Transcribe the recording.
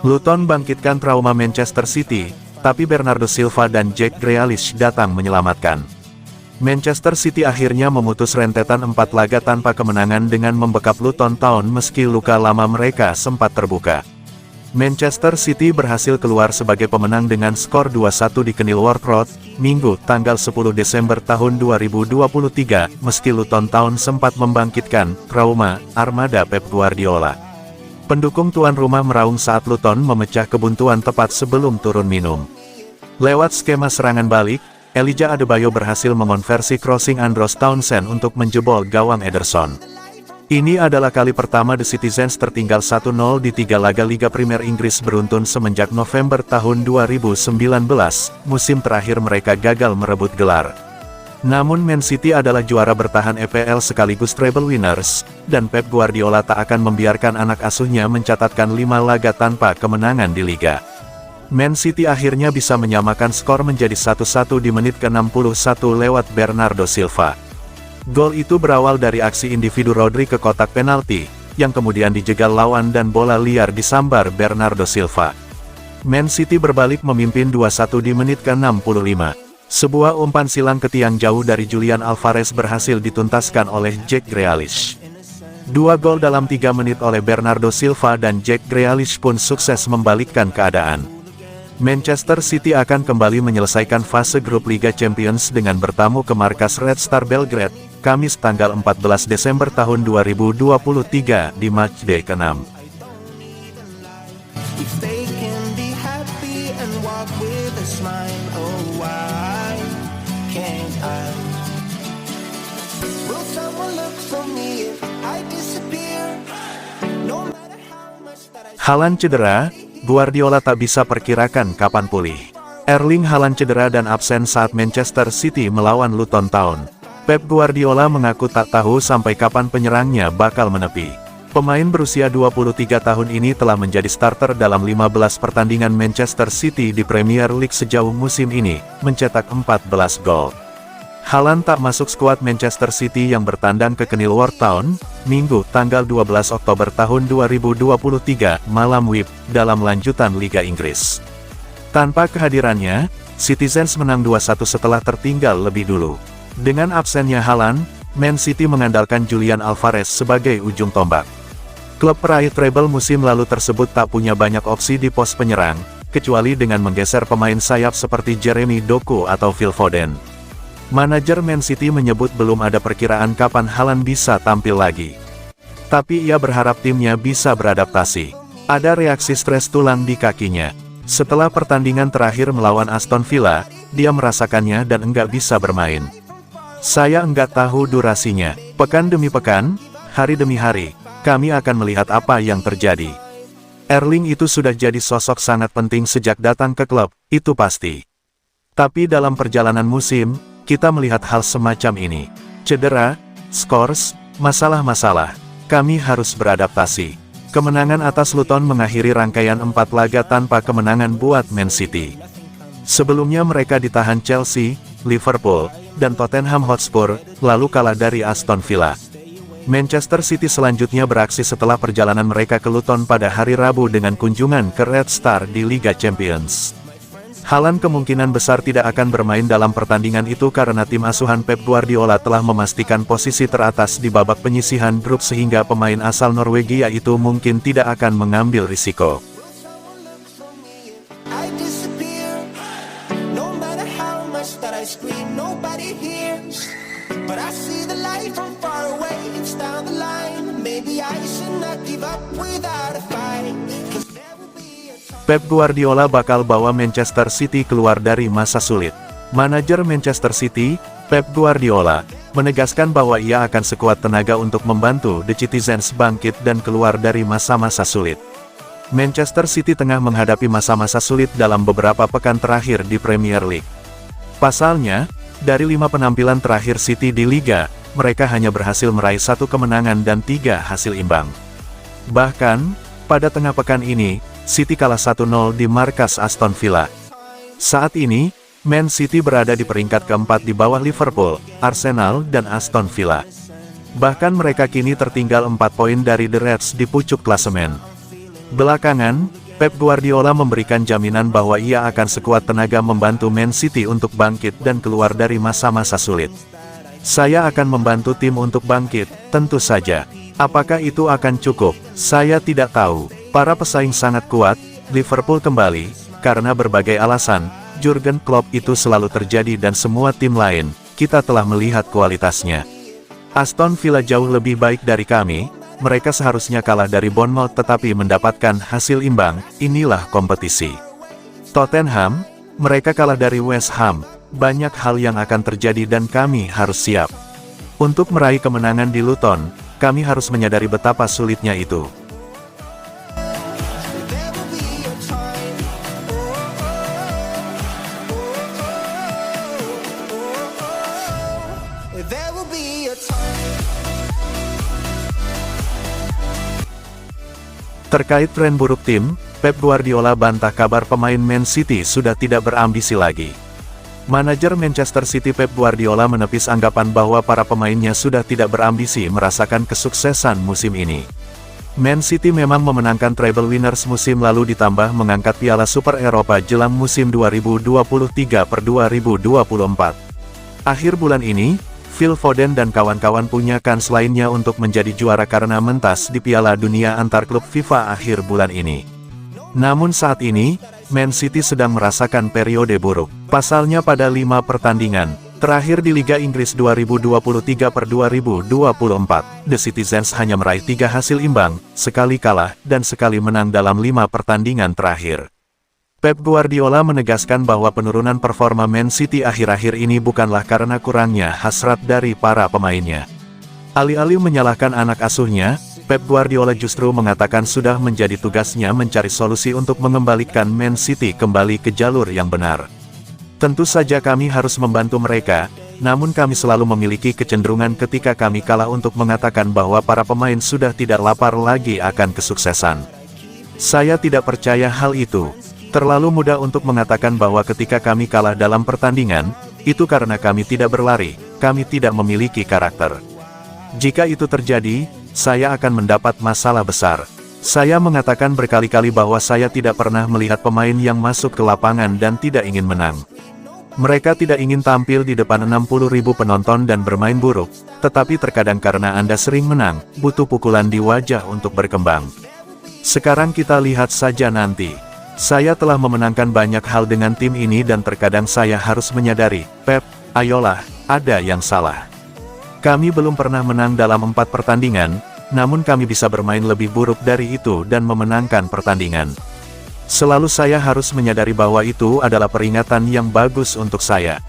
Luton bangkitkan trauma Manchester City, tapi Bernardo Silva dan Jack Grealish datang menyelamatkan. Manchester City akhirnya memutus rentetan 4 laga tanpa kemenangan dengan membekap Luton Town meski luka lama mereka sempat terbuka. Manchester City berhasil keluar sebagai pemenang dengan skor 2-1 di Kenilworth Road, Minggu, tanggal 10 Desember tahun 2023, meski Luton Town sempat membangkitkan trauma armada Pep Guardiola. Pendukung tuan rumah meraung saat Luton memecah kebuntuan tepat sebelum turun minum. Lewat skema serangan balik, Elijah Adebayo berhasil mengonversi crossing Andros Townsend untuk menjebol gawang Ederson. Ini adalah kali pertama The Citizens tertinggal 1-0 di 3 laga Liga Premier Inggris beruntun semenjak November tahun 2019, musim terakhir mereka gagal merebut gelar. Namun Man City adalah juara bertahan EPL sekaligus treble winners, dan Pep Guardiola tak akan membiarkan anak asuhnya mencatatkan 5 laga tanpa kemenangan di Liga. Man City akhirnya bisa menyamakan skor menjadi 1-1 di menit ke-61 lewat Bernardo Silva. Gol itu berawal dari aksi individu Rodri ke kotak penalti, yang kemudian dijegal lawan dan bola liar disambar Bernardo Silva. Man City berbalik memimpin 2-1 di menit ke-65. Sebuah umpan silang ke tiang jauh dari Julian Alvarez berhasil dituntaskan oleh Jack Grealish. 2 gol dalam 3 menit oleh Bernardo Silva dan Jack Grealish pun sukses membalikkan keadaan. Manchester City akan kembali menyelesaikan fase grup Liga Champions dengan bertamu ke markas Red Star Belgrade, Kamis tanggal 14 Desember tahun 2023 di matchday ke-6. Haaland cedera, Guardiola tak bisa perkirakan kapan pulih. Erling Haaland cedera dan absen saat Manchester City melawan Luton Town. Pep Guardiola mengaku tak tahu sampai kapan penyerangnya bakal menepi. Pemain berusia 23 tahun ini telah menjadi starter dalam 15 pertandingan Manchester City di Premier League sejauh musim ini, mencetak 14 gol. Haaland tak masuk skuad Manchester City yang bertandang ke Kenilworth Town, Minggu, tanggal 12 Oktober tahun 2023, malam WIB, dalam lanjutan Liga Inggris. Tanpa kehadirannya, Citizens menang 2-1 setelah tertinggal lebih dulu. Dengan absennya Haaland, Man City mengandalkan Julian Alvarez sebagai ujung tombak. Klub peraih treble musim lalu tersebut tak punya banyak opsi di pos penyerang, kecuali dengan menggeser pemain sayap seperti Jeremy Doku atau Phil Foden. Manajer Man City menyebut belum ada perkiraan kapan Haaland bisa tampil lagi. Tapi ia berharap timnya bisa beradaptasi. Ada reaksi stres tulang di kakinya. Setelah pertandingan terakhir melawan Aston Villa, dia merasakannya dan enggak bisa bermain. Saya enggak tahu durasinya. Pekan demi pekan, hari demi hari, kami akan melihat apa yang terjadi. Erling itu sudah jadi sosok sangat penting sejak datang ke klub, itu pasti. Tapi dalam perjalanan musim, kita melihat hal semacam ini. Cedera, skors, masalah-masalah. Kami harus beradaptasi. Kemenangan atas Luton mengakhiri rangkaian 4 laga tanpa kemenangan buat Man City. Sebelumnya mereka ditahan Chelsea, Liverpool, dan Tottenham Hotspur, lalu kalah dari Aston Villa. Manchester City selanjutnya beraksi setelah perjalanan mereka ke Luton pada hari Rabu dengan kunjungan ke Red Star di Liga Champions. Haaland kemungkinan besar tidak akan bermain dalam pertandingan itu karena tim asuhan Pep Guardiola telah memastikan posisi teratas di babak penyisihan grup sehingga pemain asal Norwegia itu mungkin tidak akan mengambil risiko. Pep Guardiola bakal bawa Manchester City keluar dari masa sulit. Manajer Manchester City, Pep Guardiola, menegaskan bahwa ia akan sekuat tenaga untuk membantu The Citizens bangkit dan keluar dari masa-masa sulit. Manchester City tengah menghadapi masa-masa sulit dalam beberapa pekan terakhir di Premier League. Pasalnya, dari 5 penampilan terakhir City di Liga, mereka hanya berhasil meraih 1 kemenangan dan 3 hasil imbang. Bahkan, pada tengah pekan ini, City kalah 1-0 di markas Aston Villa. Saat ini, Man City berada di peringkat keempat di bawah Liverpool, Arsenal, dan Aston Villa. Bahkan mereka kini tertinggal 4 poin dari The Reds di pucuk klasemen. Belakangan, Pep Guardiola memberikan jaminan bahwa ia akan sekuat tenaga membantu Man City untuk bangkit dan keluar dari masa-masa sulit. Saya akan membantu tim untuk bangkit, tentu saja. Apakah itu akan cukup? Saya tidak tahu. Para pesaing sangat kuat, Liverpool kembali, karena berbagai alasan, Jurgen Klopp itu selalu terjadi dan semua tim lain, kita telah melihat kualitasnya. Aston Villa jauh lebih baik dari kami. Mereka seharusnya kalah dari Bournemouth tetapi mendapatkan hasil imbang, inilah kompetisi. Tottenham, mereka kalah dari West Ham, banyak hal yang akan terjadi dan kami harus siap. Untuk meraih kemenangan di Luton, kami harus menyadari betapa sulitnya itu. Terkait tren buruk tim, Pep Guardiola bantah kabar pemain Man City sudah tidak berambisi lagi. Manajer Manchester City Pep Guardiola menepis anggapan bahwa para pemainnya sudah tidak berambisi merasakan kesuksesan musim ini. Man City memang memenangkan treble winners musim lalu ditambah mengangkat Piala Super Eropa jelang musim 2023/2024. Akhir bulan ini, Phil Foden dan kawan-kawan punya kans lainnya untuk menjadi juara karena mentas di Piala Dunia antar klub FIFA akhir bulan ini. Namun saat ini, Man City sedang merasakan periode buruk. Pasalnya pada 5 pertandingan terakhir di Liga Inggris 2023/2024, The Citizens hanya meraih 3 hasil imbang, sekali kalah, dan sekali menang dalam 5 pertandingan terakhir. Pep Guardiola menegaskan bahwa penurunan performa Man City akhir-akhir ini bukanlah karena kurangnya hasrat dari para pemainnya. Alih-alih menyalahkan anak asuhnya, Pep Guardiola justru mengatakan sudah menjadi tugasnya mencari solusi untuk mengembalikan Man City kembali ke jalur yang benar. Tentu saja kami harus membantu mereka, namun kami selalu memiliki kecenderungan ketika kami kalah untuk mengatakan bahwa para pemain sudah tidak lapar lagi akan kesuksesan. Saya tidak percaya hal itu. Terlalu mudah untuk mengatakan bahwa ketika kami kalah dalam pertandingan, itu karena kami tidak berlari, kami tidak memiliki karakter. Jika itu terjadi, saya akan mendapat masalah besar. Saya mengatakan berkali-kali bahwa saya tidak pernah melihat pemain yang masuk ke lapangan dan tidak ingin menang. Mereka tidak ingin tampil di depan 60.000 penonton dan bermain buruk, tetapi terkadang karena Anda sering menang, butuh pukulan di wajah untuk berkembang. Sekarang kita lihat saja nanti. Saya telah memenangkan banyak hal dengan tim ini dan terkadang saya harus menyadari, Pep, ayolah, ada yang salah. Kami belum pernah menang dalam 4 pertandingan, namun kami bisa bermain lebih buruk dari itu dan memenangkan pertandingan. Selalu saya harus menyadari bahwa itu adalah peringatan yang bagus untuk saya.